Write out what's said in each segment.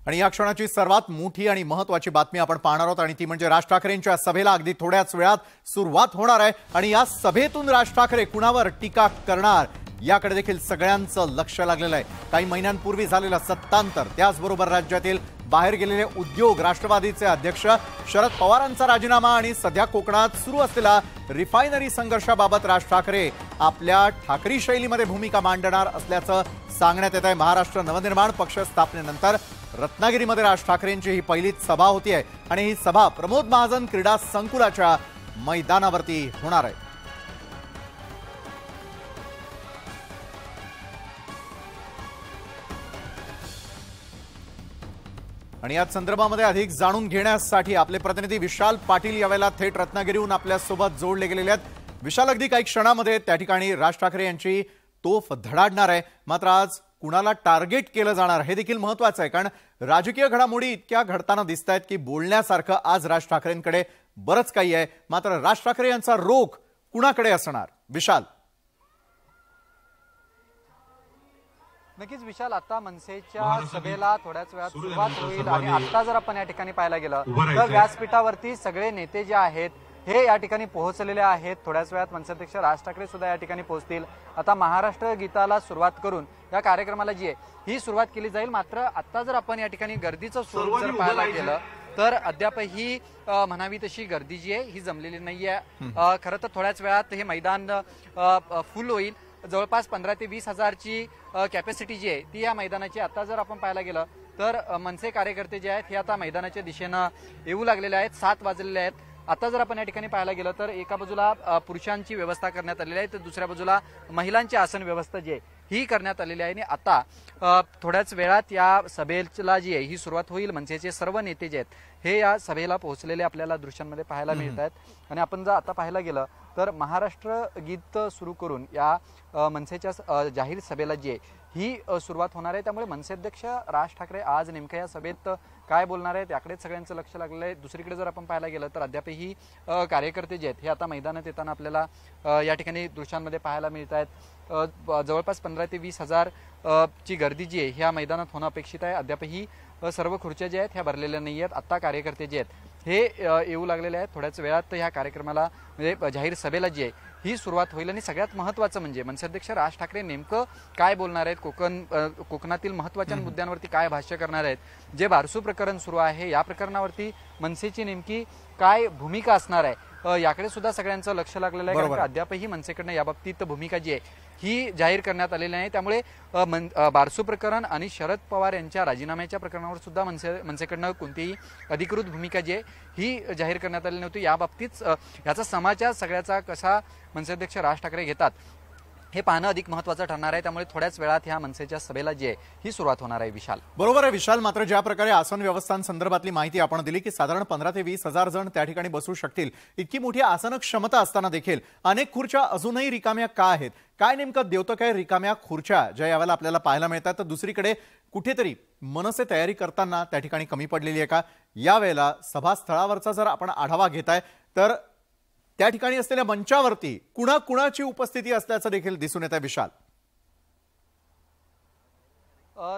आणि या क्षणाची सर्वात मोठी आणि महत्त्वाची बातमी आपण पाहणार आहोत आणि ती म्हणजे राज ठाकरेंच्या सभेला अगदी थोड्याच वेळात सुरुवात होणार आहे आणि या सभेतून राज ठाकरे कुणावर टीका करणार याकडे देखील सगळ्यांचं लक्ष लागलेलं आहे। काही महिन्यांपूर्वी झालेलं सत्तांतर, त्याचबरोबर राज्यातील बाहेर गेलेले उद्योग, राष्ट्रवादीचे अध्यक्ष शरद पवारांचा राजीनामा आणि सध्या कोकणात सुरू असलेला रिफायनरी संघर्षाबाबत राज ठाकरे आपल्या ठाकरी शैलीमध्ये भूमिका मांडणार असल्याचं सांगण्यात येत आहे। महाराष्ट्र नवनिर्माण पक्ष स्थापनेनंतर रत्नागिरीमध्ये राज ठाकरेंची ही पहिलीच सभा होती आहे आणि ही सभा प्रमोद महाजन क्रीडा संकुलाच्या मैदानावरती होणार आहे। आणि या संदर्भामध्ये अधिक जाणून घेण्यासाठी आपले प्रतिनिधी विशाल पाटील यावेळेला थेट रत्नागिरीहून आपल्या सोबत जोडले गेलेले आहेत। विशाल, अगदी काही क्षणामध्ये त्या ठिकाणी राज ठाकरे यांची तोफ धडाडणार आहे, मात्र आज कुणाला टार्गेट केलं जाणार हे देखील महत्त्वाचं आहे, कारण राजकीय घडामोडी इतक्या घडताना दिसत आहेत की बोलण्यासारखं आज राज ठाकरेंकडे बरंच काही आहे, मात्र राज ठाकरे यांचा रोख कुणाकडे असणार? विशाल, नक्कीच विशाल, आता मनसेच्या सभेला थोड्याच वेळात सुरुवात होईल आणि आता जर आपण या ठिकाणी पाहायला गेलं तर व्यासपीठावरती सगळे नेते जे आहेत हे या ठिकाणी पोहोचलेले आहेत। थोड्याच वेळात मनसेअध्यक्ष राज ठाकरे सुद्धा या ठिकाणी पोहोचतील। आता महाराष्ट्र गीताला सुरुवात करून या कार्यक्रमाला जी आहे ही सुरुवात केली जाईल, मात्र आता जर आपण या ठिकाणी गर्दीचं स्वरूप जर पाहायला गेलं तर अद्यापही म्हणावी तशी गर्दी जी आहे ही जमलेली नाहीये। खरं तर थोड्याच वेळात हे मैदान फुल होईल। जवळपास 15 ते 20 हजारची कॅपॅसिटी जी आहे ती या मैदानाची आता जर आपण पाहायला गेलं तर मनसे कार्यकर्ते जे आहेत हे आता मैदानाच्या दिशेनं येऊ लागलेले आहेत। 7 वाजलेले आहेत। आता जर आपण या ठिकाणी पाहायला गेलं तर एका बाजूला पुरुषांची व्यवस्था करण्यात आलेली आहे तर दुसऱ्या बाजूला महिलांची आसन व्यवस्था जी आहे ही करण्यात आलेली आहे आणि आता थोड्याच वेळात या सभेला जी आहे ही सुरुवात होईल। मनसेचे सर्व नेते जे आहेत हे या सभेला पोहोचलेले आपल्याला दृश्यांमध्ये पाहायला मिळत आहेत आणि आपण जर आता पाहायला गेलं तर महाराष्ट्र गीत सुरू करून या मनसेच्या जाहीर सभेला जी आहे ही सुरुवात होणार आहे। त्यामुळे मनसे अध्यक्ष राज ठाकरे आज नेमक्या या सभेत काय बोलणार आहेत याकडेच सगळ्यांचं लक्ष लागलेलं आहे। दुसरीकडे जर आपण पाहायला गेलं तर अद्यापही कार्यकर्ते जे आहेत हे आता मैदानात येताना आपल्याला या ठिकाणी दृश्यांमध्ये पाहायला मिळत आहेत। जवळपास 15 ते 20 हजार ची गर्दी जी आहे ह्या मैदानात होणं अपेक्षित आहे। अद्यापही सर्व खुर्च्या ज्या आहेत ह्या भरलेल्या नाही आहेत। आता कार्यकर्ते जे आहेत हे येऊ लागलेले आहेत। थोड्याच वेळात ह्या कार्यक्रमाला म्हणजे जाहीर सभेला जी आहे ही सुरुवात होईल आणि सगळ्यात महत्त्वाचं म्हणजे मनसे अध्यक्ष राज ठाकरे नेमकं काय बोलणार आहेत, कोकणातील महत्त्वाच्या मुद्द्यांवरती काय भाष्य करणार आहेत, जे बारसू प्रकरण सुरू आहे या प्रकरणावरती मनसेची नेमकी काय भूमिका असणार आहे याकडे सुद्धा सगळ्यांचं लक्ष लागलेलं आहे। कारण अद्यापही मनसेकडनं याबाबतीत भूमिका जी आहे ही जाहीर करण्यात आलेली आहे। त्यामुळे बारसू प्रकरण आणि शरद पवार यांच्या राजीनाम्याच्या प्रकरणावर सुद्धा मनसेकडनं कोणतीही अधिकृत भूमिका जी आहे ही जाहीर करण्यात आलेली नव्हती। याबाबतीत याचा समाचार सगळ्याचा कसा मनसे अध्यक्ष राज ठाकरे घेतात हे पाहणं अधिक महत्त्वाचं ठरणार आहे। त्यामुळे थोड्याच वेळात ह्या मनसेच्या सभेला जी आहे ही सुरुवात होणार आहे। विशाल, बरोबर आहे विशाल, मात्र ज्या प्रकारे आसन व्यवस्थांसंदर्भातली माहिती आपण दिली की साधारण 15 ते 20 हजार जण त्या ठिकाणी बसू शकतील, इतकी मोठी आसन क्षमता असताना देखील अनेक खुर्च्या अजूनही रिकाम्या का आहेत? काय नेमकं देवतं काय रिकाम्या खुर्च्या ज्या यावेळेला आपल्याला पाहायला मिळतात? तर दुसरीकडे कुठेतरी मनसे तयारी करताना त्या ठिकाणी कमी पडलेली आहे का? यावेळेला सभास्थळावरचा जर आपण आढावा घेताय तर त्या ठिकाणी असलेल्या मंचावरती कुणाची उपस्थिती असल्याचं देखील दिसून येत आहे। विशाल,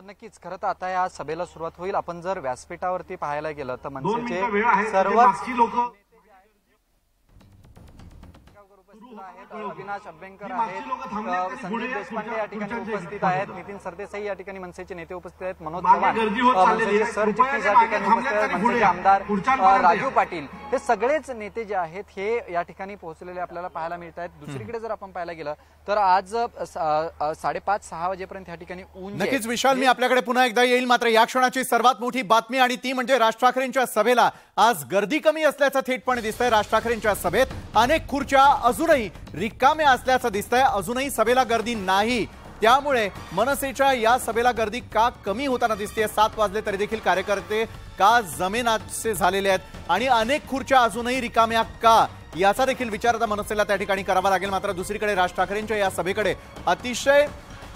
नक्कीच खरं तर आता या सभेला सुरुवात होईल। आपण जर व्यासपीठावरती पाहायला गेलं तर मनसेचे सर्वच अविनाश अभ्यंकर आहेत, संदीप देशपांडे या ठिकाणी उपस्थित आहेत, नितीन सरदेसाई या ठिकाणी मनसेचे नेते उपस्थित आहेत, मनोज चव्हाण मनसेचे सरचिटणीस या ठिकाणी उपस्थित आहेत, मनसेचे आमदार राजू पाटील हे सगळेच नेते जे आहेत हे या ठिकाणी पोहोचलेले आपल्याला पाहायला मिळत आहेत। दुसरीकडे जर आपण पाहायला गेलं तर आज 5:30-6 वाजेपर्यंत या ठिकाणी ऊन नक्कीच विशाल मी आपल्याकडे पुन्हा एकदा येईल, मात्र या क्षणाची सर्वात मोठी बातमी आणि ती म्हणजे राज ठाकरेंच्या सभेला आज गर्दी कमी असल्याचं थेटपणे दिसतंय। राज ठाकरेंच्या सभेत अनेक खुर्च्या अजूनही रिकाम्या असल्याचं दिसतंय, अजूनही सभेला गर्दी नाही। त्यामुळे मनसेच्या या सभेला गर्दी का कमी होताना दिसते? 7 वाजले तरी देखील कार्यकर्ते का जमेनाचे झालेले आहेत आणि अनेक खुर्च्या अजूनही रिकाम्या का याचा देखील विचार आता मनसेला त्या ठिकाणी करावा लागेल। मात्र दुसरीकडे राज ठाकरेंच्या या सभेकडे अतिशय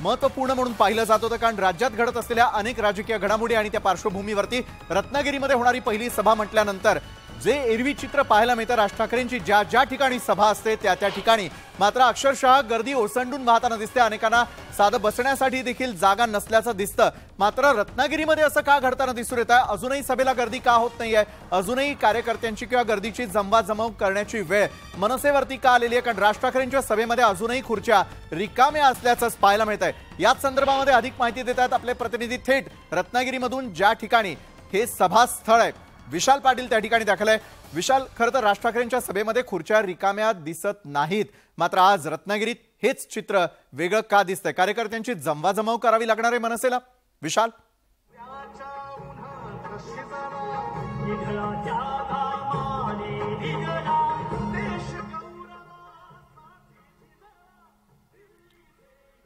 महत्त्वपूर्ण म्हणून पाहिलं जात होतं, कारण राज्यात घडत असलेल्या अनेक राजकीय घडामोडी आणि त्या पार्श्वभूमीवरती रत्नागिरीमध्ये होणारी पहिली सभा म्हटल्यानंतर जे एरवी चित्र पाहायला मिळतं राज ठाकरेंची ज्या ज्या ठिकाणी सभा असते त्या त्या ठिकाणी मात्र अक्षरशः गर्दी ओसंडून वाहताना दिसते। अनेकांना साधं बसण्यासाठी देखील जागा नसल्याचं दिसतं। मात्र रत्नागिरीमध्ये असं का घडताना दिसून येत आहे? अजूनही सभेला गर्दी का होत नाहीये? अजूनही कार्यकर्त्यांची किंवा गर्दीची जमवाजमव करण्याची वेळ मनसेवरती का आलेली आहे? कारण राज ठाकरेंच्या सभेमध्ये अजूनही खुर्च्या रिकाम्या असल्याचंच पाहायला मिळत आहे। याच संदर्भामध्ये अधिक माहिती देत आहेत आपले प्रतिनिधी थेट रत्नागिरीमधून, ज्या ठिकाणी हे सभास्थळ आहे। विशाल पाटील त्या ठिकाणी दाखल आहे। विशाल, खरं तर राज ठाकरेंच्या सभेमध्ये खुर्च्या रिकाम्या दिसत नाहीत, मात्र आज रत्नागिरीत हेच चित्र वेगळं का दिसतंय? कार्यकर्त्यांची जमवाजमव करावी लागणार आहे मनसेला? विशाल,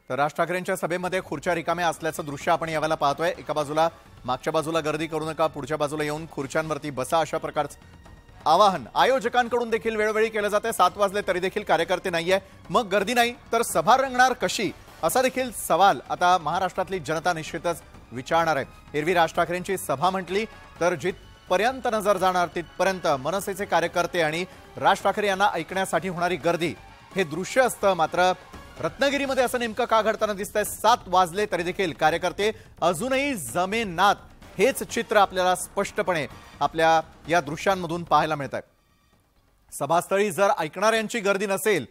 तर राज ठाकरेंच्या सभेमध्ये खुर्च्या रिकाम्या असल्याचं दृश्य आपण यावेळेला पाहतोय। एका बाजूला मागच्या बाजूला गर्दी करू नका, पुढच्या बाजूला येऊन खुर्च्यांवरती बसा, अशा प्रकारचं आवाहन आयोजकांकडून देखील वेळोवेळी केलं जाते। 7 वाजले तरी देखील कार्यकर्ते नाहीये, मग गर्दी नाही तर सभा रंगणार कशी, असा देखील सवाल आता महाराष्ट्रातली जनता निश्चितच विचारणार आहे। एरवी राज ठाकरेंची सभा म्हटली तर जिथपर्यंत नजर जाणार तिथपर्यंत मनसेचे कार्यकर्ते आणि राज ठाकरे यांना ऐकण्यासाठी होणारी गर्दी हे दृश्य असतं। मात्र रत्नागिरीमध्ये असं नेमकं का घडताना दिसतंय? 7 वाजले तरी देखील कार्यकर्ते अजूनही जमेनात, हेच चित्र आपल्याला स्पष्टपणे आपल्या या दृश्यांमधून पाहायला मिळत आहे। सभास्थळी जर ऐकणाऱ्यांची गर्दी नसेल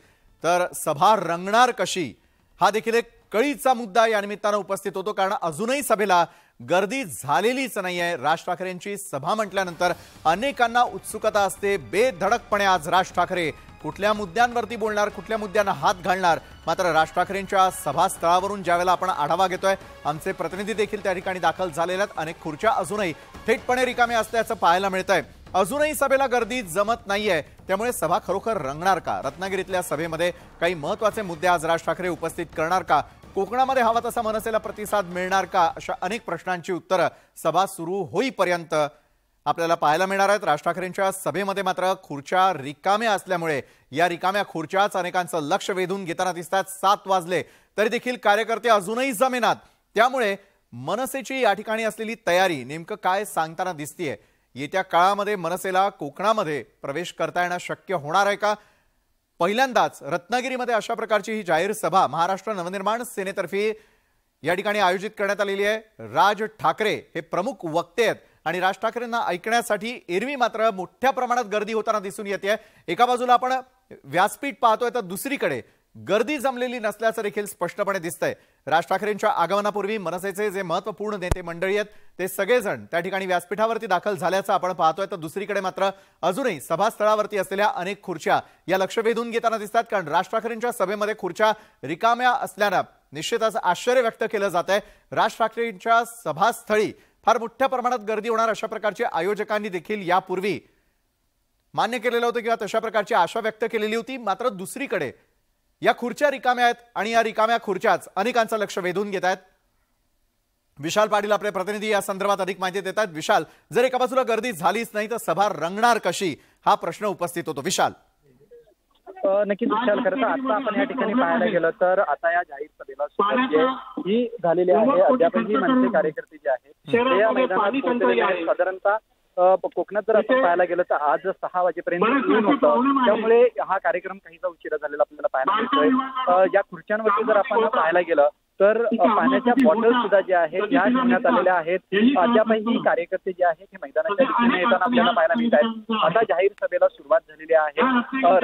तर सभा रंगणार कशी, हा देखील एक कळीचा मुद्दा या निमित्तानं उपस्थित होतो। कारण अजूनही सभेला गर्दी झालेलीच नाहीये। राज ठाकरेंची सभा म्हटल्यानंतर अनेकांना उत्सुकता असते। बेधडकपणे आज राज ठाकरे कुठल्या मुद्द्यांवरती बोलणार, कुठल्या मुद्द्यांना हात घालणार। मात्र राज ठाकरेंच्या सभास्थळावरून ज्यावेळेला आपण आढावा घेतोय, आमचे प्रतिनिधी देखील त्या ठिकाणी दाखल झालेले आहेत। अनेक खुर्च्या अजूनही थेटपणे रिकाम्या असल्याचं पाहायला मिळतंय। अजूनही सभेला गर्दी जमत नाहीये, त्यामुळे सभा खरोखर रंगणार का? रत्नागिरीतल्या सभेमध्ये काही महत्त्वाचे मुद्दे आज राज ठाकरे उपस्थित करणार का? कोकणामध्ये हवा तसा मनसेला प्रतिसाद मिळणार का? अशा अनेक प्रश्नांची उत्तरं सभा सुरू होईपर्यंत आपल्याला पाहायला मिळणार आहेत। राज ठाकरेंच्या सभेमध्ये मात्र खुर्च्या रिकाम्या असल्यामुळे या रिकाम्या खुर्च्याच अनेकांचं लक्ष वेधून घेताना दिसतात। 7 वाजले तरी देखील कार्यकर्ते अजूनही जमेनात, त्यामुळे मनसेची या ठिकाणी असलेली तयारी नेमकं काय सांगताना दिसतीये? येत्या काळामध्ये मनसेला कोकणामध्ये प्रवेश करता येणं शक्य होणार आहे का? पहिल्यांदाच रत्नागिरीमध्ये अशा प्रकारची ही जाहीर सभा महाराष्ट्र नवनिर्माण सेनेतर्फे या ठिकाणी आयोजित करण्यात आलेली आहे। राज ठाकरे हे प्रमुख वक्ते आहेत आणि राज ठाकरेंना ऐकण्यासाठी एरवी मात्र मोठ्या प्रमाणात गर्दी होताना दिसून येते। एका बाजूला आपण व्यासपीठ पाहतोय तर दुसरीकडे गर्दी जमलेली नसल्याचं देखील स्पष्टपणे दिसतंय। राज ठाकरेंच्या आगमनापूर्वी मनसेचे जे महत्त्वपूर्ण नेते मंडळी आहेत ते सगळेजण त्या ठिकाणी व्यासपीठावरती दाखल झाल्याचं आपण पाहतोय। तर दुसरीकडे मात्र अजूनही सभास्थळावरती असलेल्या अनेक खुर्च्या या लक्ष वेधून घेताना दिसतात। कारण राज ठाकरेंच्या सभेमध्ये खुर्च्या रिकाम्या असल्यानं निश्चितच आश्चर्य व्यक्त केलं जात आहे। राज ठाकरेंच्या सभास्थळी फार मोठ्या प्रमाणात गर्दी होणार अशा प्रकारचे आयोजकांनी देखील यापूर्वी मान्य केलेलं होतं किंवा तशा प्रकारची आशा व्यक्त केलेली होती। मात्र दुसरीकडे या खुर्च्या रिकाम्या आहेत आणि या रिकाम्या खुर्च्याच अनेकांचं लक्ष वेधून घेत आहेत। विशाल पाटील आपले प्रतिनिधी या संदर्भात अधिक माहिती देत आहेत। विशाल, जर एका बाजूला गर्दी झालीच नाही तर सभा रंगणार कशी, हा प्रश्न उपस्थित होतो। विशाल, नक्कीच विशाल, खरं तर आता आपण या ठिकाणी पाहायला गेलं तर आता या जाहीर सभेला सुरुवात ही झालेली आहे। अद्यापही मनसे कार्यकर्ते जे आहेत ते या मैदानात पोहोचलेले आहेत। साधारणतः कोकणात जर आपण पाहायला गेलं तर आज 6 वाजेपर्यंत ऊन होतं, त्यामुळे हा कार्यक्रम काहीसा उशिरा झालेला आपल्याला पाहायला मिळतोय। या खुर्च्यांवरती जर आपण पाहायला गेलं तर पाण्याच्या बॉटल सुद्धा ज्या आहेत त्या ठेवण्यात आलेल्या आहेत। अद्यापही कार्यकर्ते जे आहेत हे मैदानाच्या दिशेने येताना आपल्याला पाहायला मिळत आहेत। आता जाहीर सभेला सुरुवात झालेली आहे।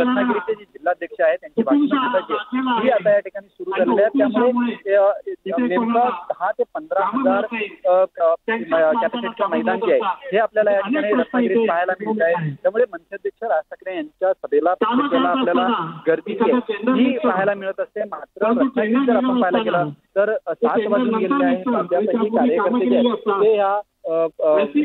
रत्नागिरीचे जे जिल्हाध्यक्ष आहेत त्यांची भाषण ही आता या ठिकाणी सुरू झालेली आहे। त्यामुळे नेमकं 10 ते 15,000 कॅपॅसिटीचं मैदान जे आहे हे आपल्याला या ठिकाणी रत्नागिरीत पाहायला मिळत आहे। त्यामुळे मनसेअध्यक्ष राज ठाकरे यांच्या सभेला आपल्याला गर्दी ही पाहायला मिळत असते। मात्र रत्नागिरीत जर आपण पाहायला गेलं तर 7 वाजून गेलेले आहेत। अद्यापही कार्यकर्ते जे आहेत ते या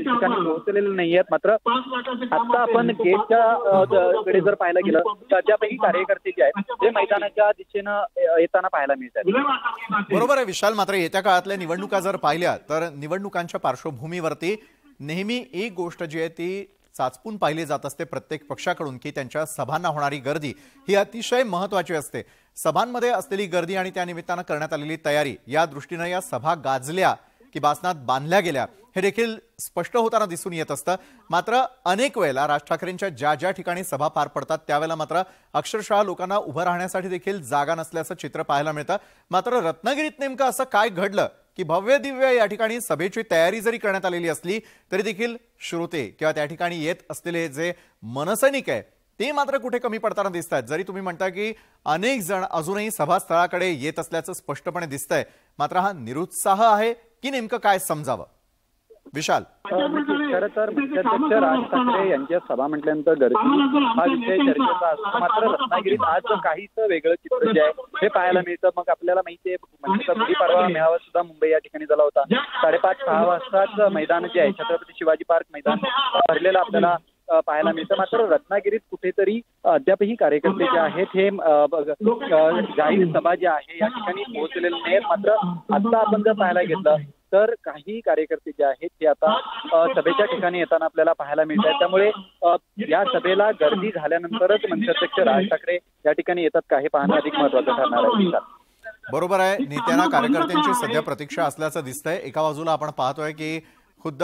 ठिकाणी पोहोचलेले नाही आहेत। मात्र आता आपण गेटच्या कडे जर पाहायला गेलं तर अद्यापही कार्यकर्ते जे आहेत ते मैदानाच्या दिशेनं येताना पाहायला मिळतात। बरोबर आहे विशाल, मात्र येत्या काळातल्या निवडणुका जर पाहिल्या तर निवडणुकांच्या पार्श्वभूमीवरती नेहमी एक गोष्ट जी आहे ती चाचपून पाहिली जात असते प्रत्येक पक्षाकडून की त्यांच्या सभांना होणारी गर्दी ही अतिशय महत्त्वाची असते। सभांमध्ये असलेली गर्दी आणि त्या निमित्तानं करण्यात आलेली तयारी या दृष्टीनं या सभा गाजल्या की भाषणात बांधल्या गेल्या हे देखील स्पष्ट होताना दिसून येत असतं। मात्र अनेक वेळेला राज ठाकरेंच्या ज्या ज्या ठिकाणी सभा पार पडतात त्यावेळेला मात्र अक्षरशः लोकांना उभं राहण्यासाठी देखील जागा नसल्याचं चित्र पाहायला मिळतं। मात्र रत्नागिरीत नेमकं असं काय घडलं की भव्य दिव्य या ठिकाणी सभेची तयारी जरी करण्यात आलेली असली तरी देखील श्रोते किंवा त्या ठिकाणी येत असलेले जे मनसैनिक आहे ते मात्र कुठे कमी पडताना दिसत आहेत। जरी तुम्ही म्हणता की अनेक जण अजूनही सभास्थळाकडे येत असल्याचं स्पष्टपणे दिसतंय, मात्र हा निरुत्साह आहे की नेमकं काय समजावं? विशाल, खरं तर मुख्याध्यक्ष राज ठाकरे यांच्या सभा म्हटल्यानंतर गर्दी हा विषय चर्चेचा असतो। मात्र रत्नागिरीत आज काहीच वेगळं चित्र जे आहे हे पाहायला मिळतं। मग आपल्याला माहिती आहे म्हणजे गुढीपाडवा मेळावा सुद्धा मुंबई या ठिकाणी झाला होता। 5:30-6 वाजताच मैदान जे आहे छत्रपती शिवाजी पार्क मैदान भरलेलं आपल्याला पाहायला मिळतं। मात्र रत्नागिरीत कुठेतरी अद्यापही कार्यकर्ते जे आहेत हे जाहीर सभा जी आहे या ठिकाणी पोहोचलेले नाहीत। मात्र आता आपण जर पाहायला घेतलं तर काही कार्यकर्ते जे आहेत ते आता सभेच्या ठिकाणी येताना आपल्याला पाहायला मिळत आहेत। त्यामुळे या सभेला गर्दी झाल्यानंतरच मंचाध्यक्ष राज ठाकरे या ठिकाणी येतात का हे पाहणं अधिक महत्त्वाचं ठरणार आहे। बरोबर आहे, नेत्यांना कार्यकर्त्यांची सध्या प्रतीक्षा असल्याचं दिसतंय। एका बाजूला आपण पाहतोय की खुद्द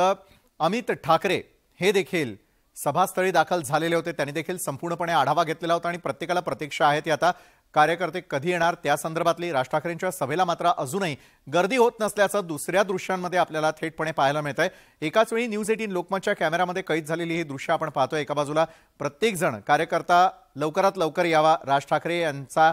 अमित ठाकरे हे देखील सभास्थळी दाखल झालेले होते, त्यांनी देखील संपूर्णपणे आढावा घेतलेला होता आणि प्रत्येकाला प्रतीक्षा आहे ती आता कार्यकर्ते कधी येणार त्या संदर्भातली। राज ठाकरेंच्या सभेला मात्र अजूनही गर्दी होत नसल्याचं दुसऱ्या दृश्यांमध्ये आपल्याला थेटपणे पाहायला मिळतंय। एकाच वेळी न्यूज 18 लोकमतच्या कॅमेरामध्ये कैद झालेली ही दृश्य आपण पाहतोय। एका बाजूला प्रत्येक जण कार्यकर्ता लवकरात लवकर यावा, राज ठाकरे यांचा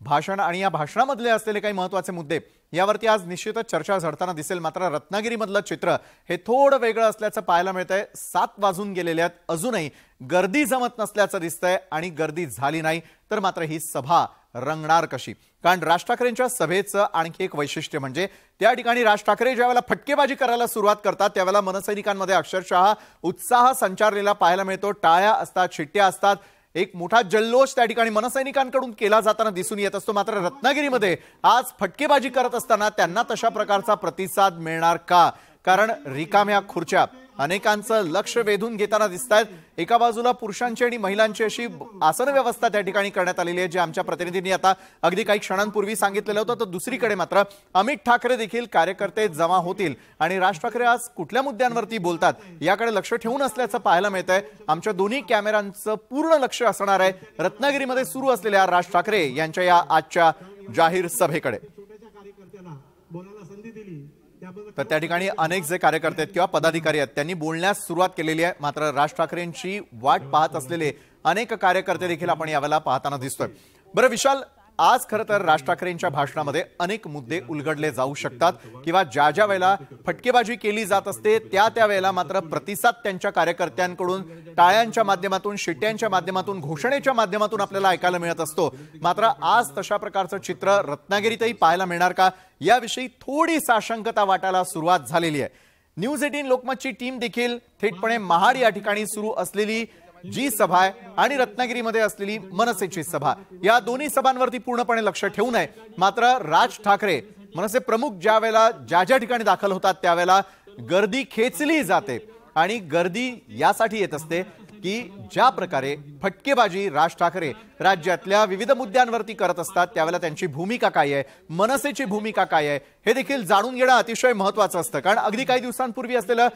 भाषण आणि या भाषणामधले असलेले काही महत्त्वाचे मुद्दे यावरती आज निश्चितच चर्चा झडताना दिसेल। मात्र रत्नागिरीमधलं चित्र हे थोडं वेगळं असल्याचं पाहायला मिळतंय। 7 वाजून गेलेले आहेत, अजूनही गर्दी जमत नसल्याचं दिसतंय आणि गर्दी झाली नाही तर मात्र ही सभा रंगणार कशी? कारण राज ठाकरेंच्या सभेचं आणखी एक वैशिष्ट्य म्हणजे त्या ठिकाणी राज ठाकरे ज्यावेळेला फटकेबाजी करायला सुरुवात करतात त्यावेळेला मनसैनिकांमध्ये अक्षरशः उत्साह संचारलेला पाहायला मिळतो। टाळ्या असतात, शिट्ट्या असतात, एक मोठा जल्लोष त्या ठिकाणी मनसैनिकांकडून केला जाताना दिसून येत असतो। मात्र रत्नागिरीमध्ये आज फटकेबाजी करत असताना त्यांना तशा प्रकारचा प्रतिसाद मिळणार का? कारण रिकाम्या खुर्च्या अनेकांचं लक्ष वेधून घेताना दिसत आहेत। एका बाजूला पुरुषांची आणि महिलांची अशी आसन व्यवस्था त्या ठिकाणी करण्यात आलेली आहे जे आमच्या प्रतिनिधींनी आता अगदी काही क्षणांपूर्वी सांगितलेलं होतं। तर दुसरीकडे मात्र अमित ठाकरे देखील कार्यकर्ते जमा होतील आणि राज ठाकरे आज कुठल्या मुद्द्यांवरती बोलतात याकडे लक्ष ठेवून असल्याचं पाहायला मिळतंय। आमच्या दोन्ही कॅमेऱ्यांचं पूर्ण लक्ष असणार आहे रत्नागिरीमध्ये सुरू असलेल्या राज ठाकरे यांच्या या आजच्या जाहीर सभेकडे। तर त्या ठिकाणी अनेक जे कार्यकर्ते आहेत किंवा पदाधिकारी आहेत त्यांनी बोलण्यास सुरुवात केलेली आहे। मात्र राज ठाकरेंची वाट पाहत असलेले अनेक कार्यकर्ते देखील आपण यावेळेला पाहताना दिसतोय। बरं विशाल, आज खरं तर राज ठाकरेंच्या भाषणामध्ये अनेक मुद्दे उलगडले जाऊ शकतात किंवा ज्या ज्या वेळेला फटकेबाजी केली जात असते त्या त्या वेळेला मात्र प्रतिसाद त्यांच्या कार्यकर्त्यांकडून टाळ्यांच्या माध्यमातून, शिट्ट्यांच्या माध्यमातून, घोषणेच्या माध्यमातून आपल्याला ऐकायला मिळत असतो। मात्र आज तशा प्रकारचं चित्र रत्नागिरीतही पाहायला मिळणार का याविषयी थोडी साशंकता वाटायला सुरुवात झालेली आहे। न्यूज 18 लोकमतची टीम देखील थेटपणे महाड या ठिकाणी सुरू असलेली जी सभा आहे आणि रत्नागिरीमध्ये असलेली मनसेची सभा या दोन्ही सभांवरती पूर्णपणे लक्ष ठेवून आहे। मात्र राज ठाकरे मनसे प्रमुख ज्या वेळेला ज्या ज्या ठिकाणी दाखल होतात त्यावेळेला गर्दी खेचली जाते आणि गर्दी यासाठी येत असते की ज्या प्रकारे फटकेबाजी राज ठाकरे राज्यातल्या विविध मुद्द्यांवरती करत असतात त्यावेळेला त्यांची भूमिका काय आहे, मनसेची भूमिका काय आहे हे देखील जाणून घेणं अतिशय महत्त्वाचं असतं। कारण अगदी काही दिवसांपूर्वी असलेलं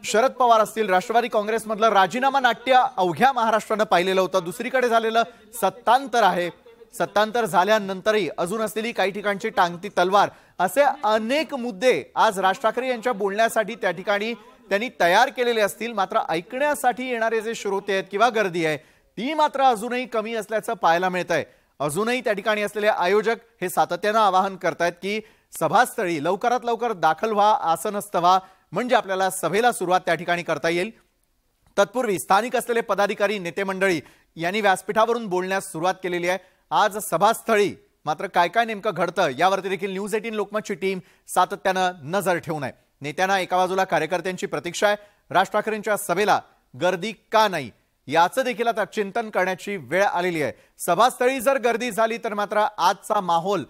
शरद पवार असतील, राष्ट्रवादी काँग्रेसमधलं राजीनामा नाट्य अवघ्या महाराष्ट्रानं पाहिलेलं होतं। दुसरीकडे झालेलं सत्तांतर आहे, सत्तांतर झाल्यानंतरही अजून असलेली काही ठिकाणची टांगती तलवार असे अनेक मुद्दे आज राज ठाकरे यांच्या बोलण्यासाठी त्या ठिकाणी त्यांनी तयार केलेले असतील। मात्र ऐकण्यासाठी येणारे जे श्रोते आहेत किंवा गर्दी आहे ती मात्र अजूनही कमी असल्याचं पाहायला मिळतंय। अजूनही त्या ठिकाणी असलेले आयोजक हे सातत्यानं आवाहन करतायत की सभास्थळी लवकरात लवकर दाखल व्हा, आसनस्थ व्हा, म्हणजे आपल्याला सभेला सुरुवात त्या ठिकाणी करता येईल। तत्पूर्वी स्थानिक असलेले पदाधिकारी, नेते मंडळी यांनी व्यासपीठावरून बोलण्यास सुरुवात केलेली आहे। आज सभास्थळी मात्र काय काय नेमकं घडतं यावरती देखील न्यूज 18 लोकमतची टीम सातत्यानं नजर ठेवून आहे। नेत्यांना एका बाजूला कार्यकर्त्यांची प्रतीक्षा आहे, राज ठाकरेंच्या सभेला गर्दी का नाही याचं देखील आता चिंतन करण्याची वेळ आलेली आहे। सभास्थळी जर गर्दी झाली तर मात्र आजचा माहोल